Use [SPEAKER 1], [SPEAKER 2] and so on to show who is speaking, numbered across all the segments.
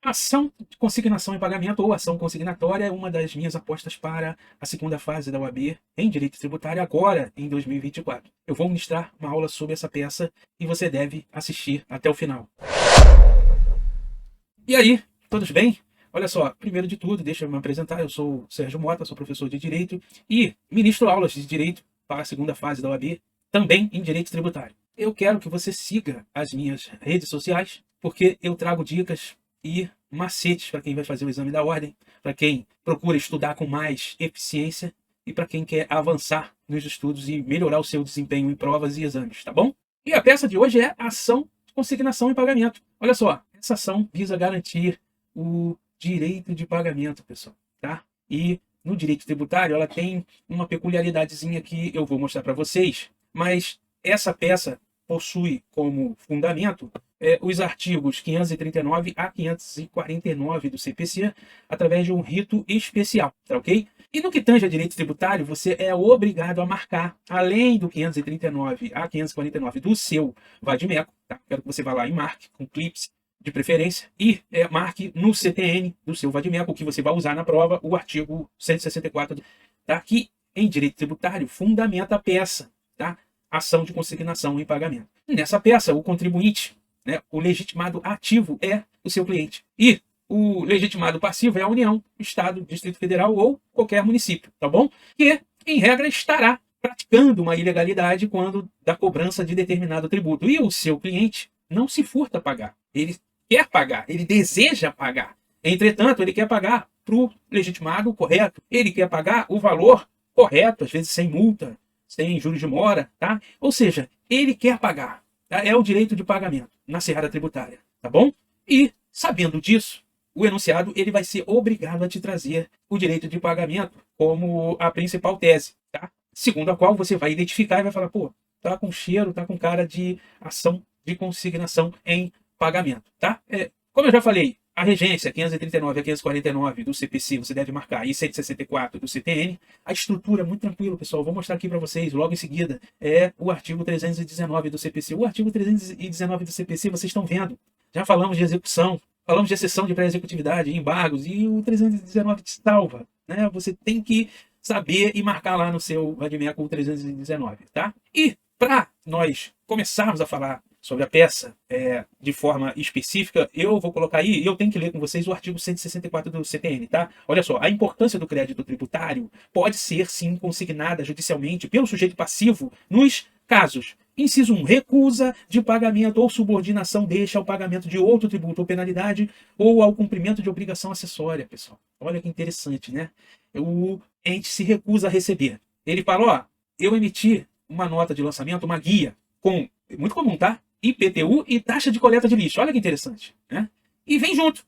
[SPEAKER 1] Ação de consignação em pagamento ou ação consignatória é uma das minhas apostas para a segunda fase da UAB em Direito Tributário, agora em 2024. Eu vou ministrar uma aula sobre essa peça e você deve assistir até o final. E aí, todos bem? Olha só, primeiro de tudo, deixa eu me apresentar. Eu sou o Sérgio Mota, sou professor de Direito e ministro aulas de Direito para a segunda fase da UAB, também em Direito Tributário. Eu quero que você siga as minhas redes sociais, porque eu trago dicas e macetes para quem vai fazer o exame da ordem, para quem procura estudar com mais eficiência e para quem quer avançar nos estudos e melhorar o seu desempenho em provas e exames, tá bom? E a peça de hoje é ação de consignação em pagamento. Olha só, essa ação visa garantir o direito de pagamento, pessoal, tá? E no direito tributário ela tem uma peculiaridadezinha que eu vou mostrar para vocês, mas essa peça possui como fundamento os artigos 539 a 549 do CPC através de um rito especial, tá ok? E no que tange a direito tributário, você é obrigado a marcar, além do 539 a 549 do seu VADMECO, tá? Quero que você vá lá e marque com clips de preferência e marque no CTN do seu VADMECO, que você vai usar na prova, o artigo 164, tá? Que em direito tributário fundamenta a peça, tá? Ação de consignação em pagamento. Nessa peça, o contribuinte, né, o legitimado ativo é o seu cliente. E o legitimado passivo é a União, Estado, Distrito Federal ou qualquer município, tá bom? Que, em regra, estará praticando uma ilegalidade quando da cobrança de determinado tributo. E o seu cliente não se furta a pagar. Ele quer pagar, ele deseja pagar. Entretanto, ele quer pagar para o legitimado correto. Ele quer pagar o valor correto, às vezes sem multa, sem juros de mora, tá? Ou seja, ele quer pagar. Tá? É o direito de pagamento na seara tributária, tá bom? E, sabendo disso, o enunciado ele vai ser obrigado a te trazer o direito de pagamento como a principal tese, tá? Segundo a qual você vai identificar e vai falar, pô, tá com cheiro, tá com cara de ação de consignação em pagamento, tá? Como eu já falei, a regência 539 a 549 do CPC você deve marcar e 164 do CTN. A estrutura é muito tranquila, pessoal. Vou mostrar aqui para vocês logo em seguida. É o artigo 319 do CPC. O artigo 319 do CPC vocês estão vendo. Já falamos de execução, falamos de exceção de pré-executividade, embargos, e o 319 te salva, né? Você tem que saber e marcar lá no seu VADMECO o 319, tá? E para nós começarmos a falar sobre a peça de forma específica, eu vou colocar aí, e eu tenho que ler com vocês o artigo 164 do CTN, tá? Olha só, a importância do crédito tributário pode ser, sim, consignada judicialmente pelo sujeito passivo nos casos: inciso 1, recusa de pagamento ou subordinação deixa ao pagamento de outro tributo ou penalidade ou ao cumprimento de obrigação acessória, pessoal. Olha que interessante, né? O ente se recusa a receber. Ele fala, ó, eu emiti uma nota de lançamento, uma guia, com, muito comum, tá? IPTU e taxa de coleta de lixo. Olha que interessante, né? E vem junto,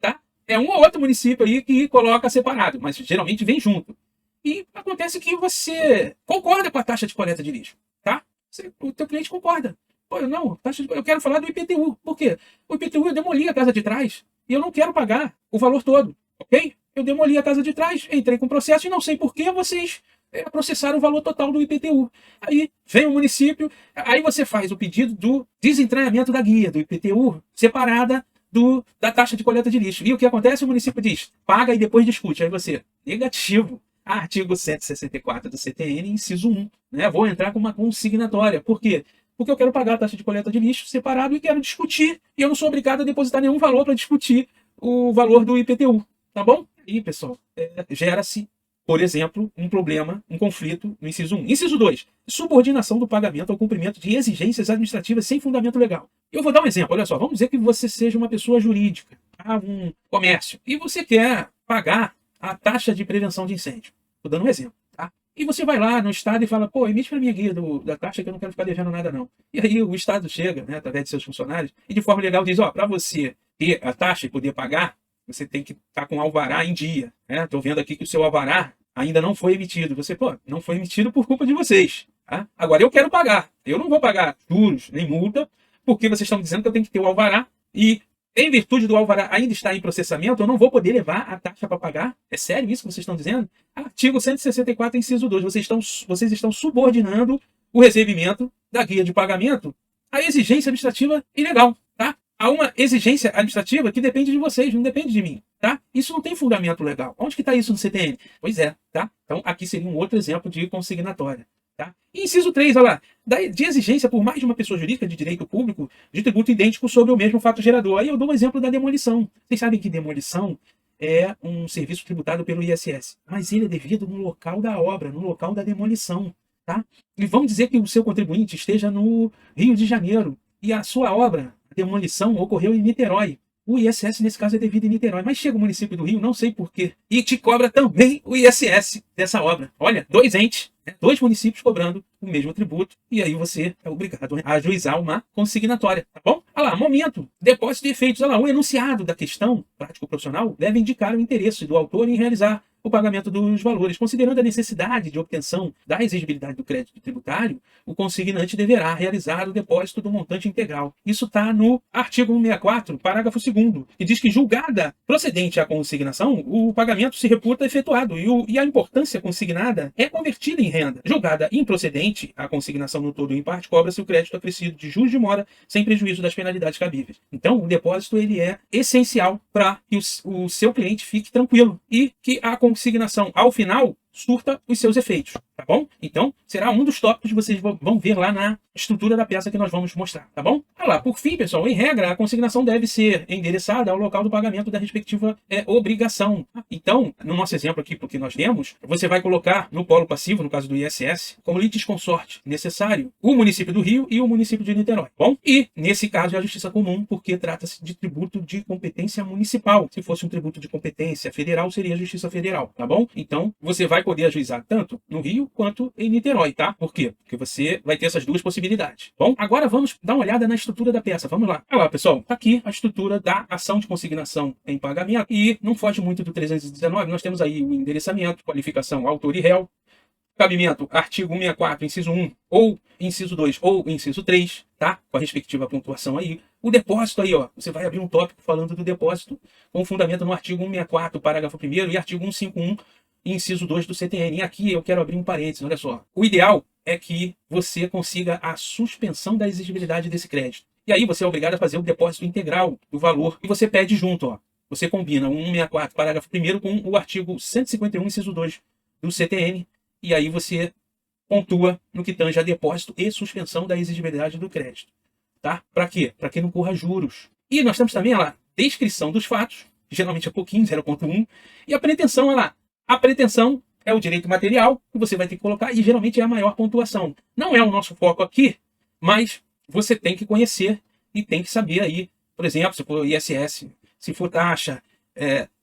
[SPEAKER 1] tá? É um ou outro município aí que coloca separado, mas geralmente vem junto. E acontece que você concorda com a taxa de coleta de lixo, tá? O teu cliente concorda. Pô, não, eu quero falar do IPTU. Por quê? O IPTU eu demoli a casa de trás e eu não quero pagar o valor todo, ok? Eu demoli a casa de trás, entrei com processo e não sei por que vocês processaram o valor total do IPTU. Aí vem o município, aí você faz o pedido do desentranhamento da guia do IPTU separada da taxa de coleta de lixo. E o que acontece? O município diz, paga e depois discute. Aí você, negativo. Artigo 164 do CTN, inciso 1. Né? Vou entrar com uma consignatória. Por quê? Porque eu quero pagar a taxa de coleta de lixo separado e quero discutir. E eu não sou obrigado a depositar nenhum valor para discutir o valor do IPTU. Tá bom? E, pessoal, gera-se, por exemplo, um problema, um conflito no inciso 1. Inciso 2. Subordinação do pagamento ao cumprimento de exigências administrativas sem fundamento legal. Eu vou dar um exemplo. Olha só, vamos dizer que você seja uma pessoa jurídica, tá? Um comércio, e você quer pagar a taxa de prevenção de incêndio. Estou dando um exemplo, tá? E você vai lá no Estado e fala, pô, emite para mim a guia da taxa que eu não quero ficar devendo nada não. E aí o Estado chega, né, através de seus funcionários, e de forma legal diz, ó, para você ter a taxa e poder pagar, você tem que estar com o alvará em dia. Estou vendo aqui que o seu alvará ainda não foi emitido. Você, pô, não foi emitido por culpa de vocês. Tá? Agora eu quero pagar. Eu não vou pagar juros nem multa, porque vocês estão dizendo que eu tenho que ter o alvará e, em virtude do alvará ainda estar em processamento, eu não vou poder levar a taxa para pagar. É sério isso que vocês estão dizendo? Artigo 164, inciso 2. Vocês estão subordinando o recebimento da guia de pagamento à exigência administrativa ilegal. Tá? há uma exigência administrativa que depende de vocês, não depende de mim, tá? Isso não tem fundamento legal. Onde que está isso no CTN? Pois é, tá? Então, aqui seria um outro exemplo de consignatória, tá? E inciso 3, olha lá, de exigência por mais de uma pessoa jurídica de direito público de tributo idêntico sobre o mesmo fato gerador. Aí eu dou um exemplo da demolição. Vocês sabem que demolição é um serviço tributado pelo ISS, mas ele é devido no local da obra, no local da demolição, tá? E vamos dizer que o seu contribuinte esteja no Rio de Janeiro e a sua obra, a demolição, ocorreu em Niterói. O ISS, nesse caso, é devido em Niterói, mas chega o município do Rio, não sei porquê, e te cobra também o ISS dessa obra. Olha, dois entes, né? Dois municípios cobrando o mesmo tributo, e aí você é obrigado a ajuizar uma consignatória, tá bom? Olha lá, momento, depósito de efeitos. Olha lá, o enunciado da questão prático-profissional deve indicar o interesse do autor em realizar o pagamento dos valores. Considerando a necessidade de obtenção da exigibilidade do crédito tributário, o consignante deverá realizar o depósito do montante integral. Isso está no artigo 164, parágrafo 2º, que diz que, julgada procedente a consignação, o pagamento se reputa efetuado e a importância consignada é convertida em renda. Julgada improcedente a consignação no todo ou em parte, cobra-se o crédito acrescido de juros de mora sem prejuízo das penalidades cabíveis. Então, o depósito ele é essencial para que o seu cliente fique tranquilo e que a consignação, ao final, surta os seus efeitos, tá bom? Então, será um dos tópicos que vocês vão ver lá na estrutura da peça que nós vamos mostrar, tá bom? Ah lá, por fim, pessoal, em regra, a consignação deve ser endereçada ao local do pagamento da respectiva obrigação. Então, no nosso exemplo aqui, porque nós temos, você vai colocar no polo passivo, no caso do ISS, como litisconsorte necessário, o município do Rio e o município de Niterói, bom? E, nesse caso, é a justiça comum, porque trata-se de tributo de competência municipal. Se fosse um tributo de competência federal, seria a justiça federal, tá bom? Então, você vai poder ajuizar tanto no Rio quanto em Niterói, tá? Por quê? Porque você vai ter essas duas possibilidades. Bom, agora vamos dar uma olhada na estrutura da peça. Vamos lá. Olha lá, pessoal. Tá aqui a estrutura da ação de consignação em pagamento e não foge muito do 319. Nós temos aí o endereçamento, qualificação, autor e réu, cabimento, artigo 164, inciso 1, ou inciso 2, ou inciso 3, tá? Com a respectiva pontuação aí. O depósito aí, ó. Você vai abrir um tópico falando do depósito com fundamento no artigo 164, parágrafo 1º e artigo 151, inciso 2 do CTN. E aqui eu quero abrir um parênteses, olha só. O ideal é que você consiga a suspensão da exigibilidade desse crédito. E aí você é obrigado a fazer o depósito integral do valor e você pede junto, ó. Você combina o 164, parágrafo 1º com o artigo 151, inciso 2 do CTN, e aí você pontua no que tange a depósito e suspensão da exigibilidade do crédito. Tá? Para quê? Para que não corra juros. E nós temos também, olha lá, descrição dos fatos, geralmente é pouquinho, 0,1, e a pretensão, olha lá. A pretensão é o direito material que você vai ter que colocar e geralmente é a maior pontuação. Não é o nosso foco aqui, mas você tem que conhecer e tem que saber aí, por exemplo, se for ISS, se for taxa,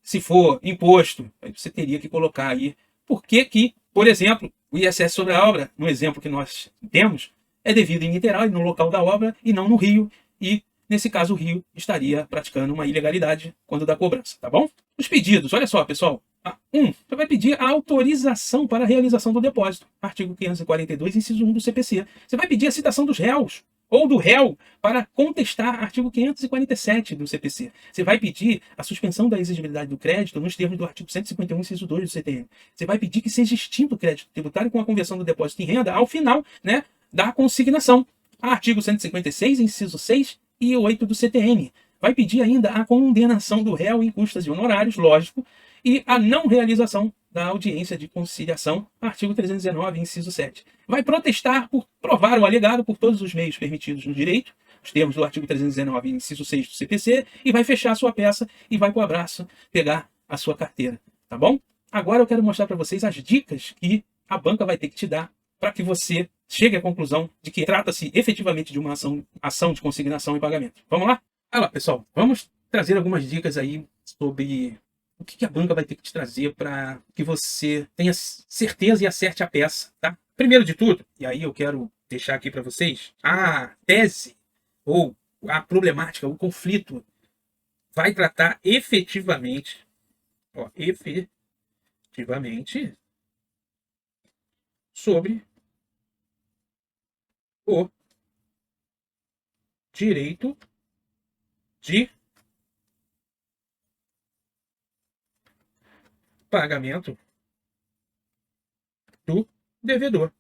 [SPEAKER 1] se for imposto, você teria que colocar aí. Por que, por exemplo, o ISS sobre a obra, no exemplo que nós temos, é devido em Niterói, no local da obra, e não no Rio, e nesse caso o Rio estaria praticando uma ilegalidade quando da cobrança, tá bom? Os pedidos, olha só, pessoal. 1. Você vai pedir a autorização para a realização do depósito. Artigo 542, inciso 1 do CPC. Você vai pedir a citação dos réus ou do réu para contestar artigo 547 do CPC. Você vai pedir a suspensão da exigibilidade do crédito nos termos do artigo 151, inciso 2 do CTN. Você vai pedir que seja extinto o crédito tributário com a conversão do depósito em renda ao final, né, da consignação. Artigo 156, inciso 6 e 8 do CTN. Vai pedir ainda a condenação do réu em custas e honorários, lógico, e a não realização da audiência de conciliação, artigo 319, inciso 7. Vai protestar por provar o alegado por todos os meios permitidos no direito, os termos do artigo 319, inciso 6 do CPC, e vai fechar a sua peça e vai para o abraço pegar a sua carteira, tá bom? Agora eu quero mostrar para vocês as dicas que a banca vai ter que te dar para que você chegue à conclusão de que trata-se efetivamente de uma ação de consignação e pagamento. Vamos lá? Olha lá, pessoal, vamos trazer algumas dicas aí sobre o que a banca vai ter que te trazer para que você tenha certeza e acerte a peça, tá? Primeiro de tudo, e aí eu quero deixar aqui para vocês, a tese ou a problemática, o conflito, vai tratar efetivamente, sobre o direito de pagamento do devedor,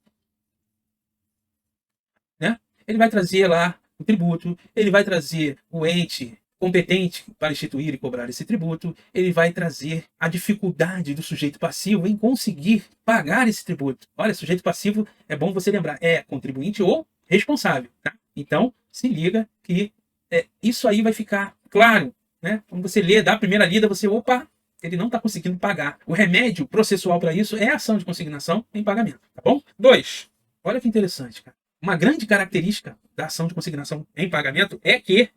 [SPEAKER 1] né? Ele vai trazer lá o tributo, ele vai trazer o ente competente para instituir e cobrar esse tributo, ele vai trazer a dificuldade do sujeito passivo em conseguir pagar esse tributo. Olha, sujeito passivo, é bom você lembrar, é contribuinte ou responsável. Tá? Então, se liga que isso aí vai ficar claro. Né? Quando você lê, dá a primeira lida, você, opa, ele não está conseguindo pagar. O remédio processual para isso é a ação de consignação em pagamento. Tá bom? 2. Olha que interessante, cara. Uma grande característica da ação de consignação em pagamento é que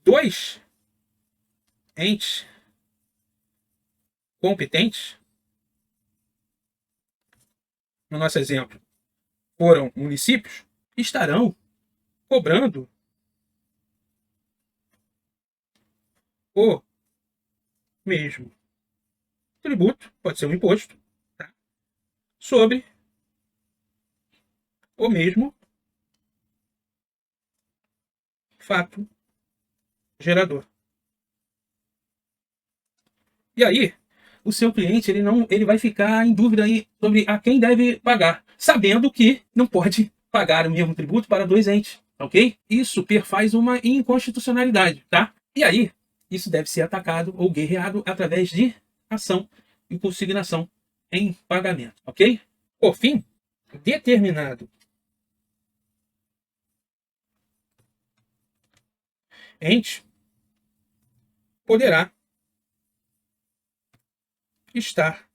[SPEAKER 1] dois entes competentes, no nosso exemplo, foram municípios, estarão cobrando o mesmo tributo, pode ser um imposto, tá? Sobre o mesmo fato gerador. E aí, o seu cliente ele vai ficar em dúvida aí sobre a quem deve pagar, sabendo que não pode pagar o mesmo tributo para dois entes, ok? Isso perfaz uma inconstitucionalidade, tá? E aí, isso deve ser atacado ou guerreado através de ação e consignação em pagamento, ok? Por fim, determinado ente poderá estar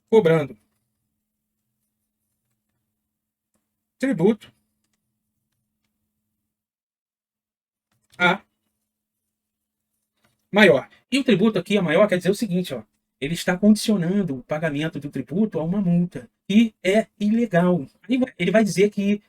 [SPEAKER 1] cobrando tributo a maior. E o tributo aqui a maior quer dizer o seguinte, ó, ele está condicionando o pagamento do tributo a uma multa, que é ilegal. Ele vai dizer que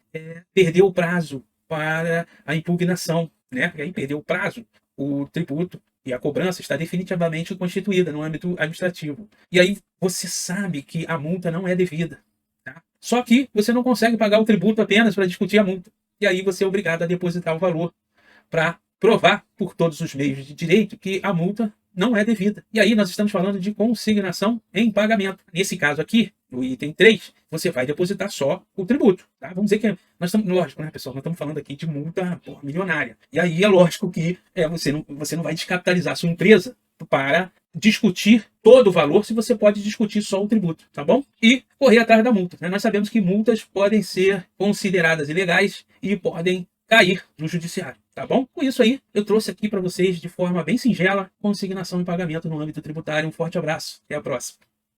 [SPEAKER 1] perdeu o prazo para a impugnação, né? E aí perdeu o prazo, o tributo e a cobrança está definitivamente constituída no âmbito administrativo. E aí você sabe que a multa não é devida. Tá? Só que você não consegue pagar o tributo apenas para discutir a multa. E aí você é obrigado a depositar o valor para provar por todos os meios de direito que a multa não é devida. E aí nós estamos falando de consignação em pagamento. Nesse caso aqui, no item 3, você vai depositar só o tributo. Tá? Vamos dizer que nós estamos, lógico, né, pessoal? Nós estamos falando aqui de multa milionária. E aí é lógico que você não vai descapitalizar a sua empresa para discutir todo o valor se você pode discutir só o tributo, tá bom? E correr atrás da multa. Né? Nós sabemos que multas podem ser consideradas ilegais e podem cair no judiciário, tá bom? Com isso aí, eu trouxe aqui para vocês de forma bem singela consignação e pagamento no âmbito tributário. Um forte abraço, até a próxima.